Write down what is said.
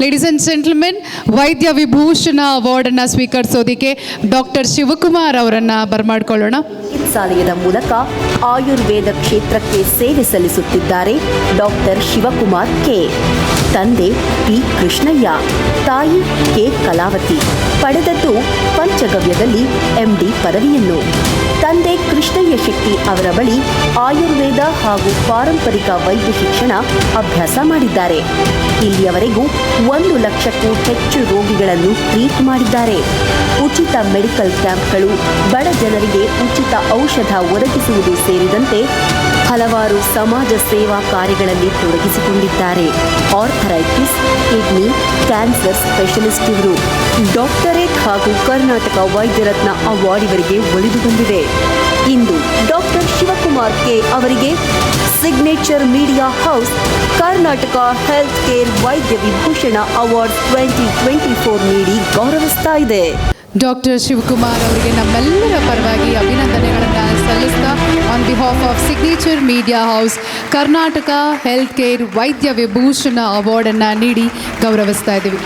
Ladies and gentlemen, ವೈದ್ಯ Vibhushan ಅವಾರ್ಡನ್ನು ಸ್ವೀಕರಿಸೋದಕ್ಕೆ doctor Shivakumar ಅವರನ್ನು ಬರಮಾಡ್ಕೊಳ್ಳೋಣ. ಚಿಕಿತ್ಸಾಲಯದ ಮೂಲಕ ಆಯುರ್ವೇದ ಕ್ಷೇತ್ರಕ್ಕೆ ಸೇವೆ ಸಲ್ಲಿಸುತ್ತಿದ್ದಾರೆ ಡಾಕ್ಟರ್ ಶಿವಕುಮಾರ್ ಕೆ. ತಂದೆ ಪಿ. ಕೃಷ್ಣಯ್ಯ, ತಾಯಿ ಕೆ. ಕಲಾವತಿ. ಪಡೆದದ್ದು ಪಂಚಗವ್ಯದಲ್ಲಿ MD ಪದವಿಯನ್ನು. ತಂದೆ ಕೃಷ್ಣಯ್ಯ ಶೆಟ್ಟಿ ಅವರ ಬಳಿ ಆಯುರ್ವೇದ ಹಾಗೂ ಪಾರಂಪರಿಕ ವೈದ್ಯ ಶಿಕ್ಷಣ ಅಭ್ಯಾಸ ಮಾಡಿದ್ದಾರೆ. ಇಲ್ಲಿಯವರೆಗೂ 1 ಲಕ್ಷಕ್ಕೂ ಹೆಚ್ಚು ರೋಗಿಗಳನ್ನು ಟ್ರೀಟ್ ಮಾಡಿದ್ದಾರೆ. ಉಚಿತ ಮೆಡಿಕಲ್ ಕ್ಯಾಂಪ್ಗಳು, ಬಡ ಜನರಿಗೆ ಉಚಿತ ಔಷಧ ಒದಗಿಸುವುದು ಸೇರಿದಂತೆ ಹಲವಾರು ಸಮಾಜ ಸೇವಾ ಕಾರ್ಯಗಳಲ್ಲಿ ತೊಡಗಿಸಿಕೊಂಡಿದ್ದಾರೆ. ಆರ್ಥರೈಟಿಸ್, ಕಿಡ್ನಿ, ಕ್ಯಾನ್ಸರ್ ಸ್ಪೆಷಲಿಸ್ಟ್ ಇವರು. ಡಾಕ್ಟರೇಟ್ ಹಾಗೂ ಕರ್ನಾಟಕ ವೈದ್ಯ ರತ್ನ ಅವಾರ್ಡ್ ಇವರಿಗೆ ಒಲಿದು ಬಂದಿದೆ. ಇಂದು ಡಾಕ್ಟರ್ ಶಿವಕುಮಾರ್ ಕೆ ಅವರಿಗೆ signature media house Karnataka health care ವೈದ್ಯ ವಿಭೂಷಣ ಅವಾರ್ಡ್ 2024 ನೀಡಿ ಗೌರವಿಸ್ತಾ ಇದೆ. ಡಾಕ್ಟರ್ ಶಿವಕುಮಾರ್ ಅವರಿಗೆ ನಮ್ಮೆಲ್ಲರ ಪರವಾಗಿ ಅಭಿನಂದನೆಗಳನ್ನು ಸಲ್ಲಿಸ್ತಾ on behalf of signature media house Karnataka health care ವೈದ್ಯ ವಿಭೂಷಣ ಅವಾರ್ಡನ್ನು ನೀಡಿ ಗೌರವಿಸ್ತಾ ಇದ್ದೀವಿ.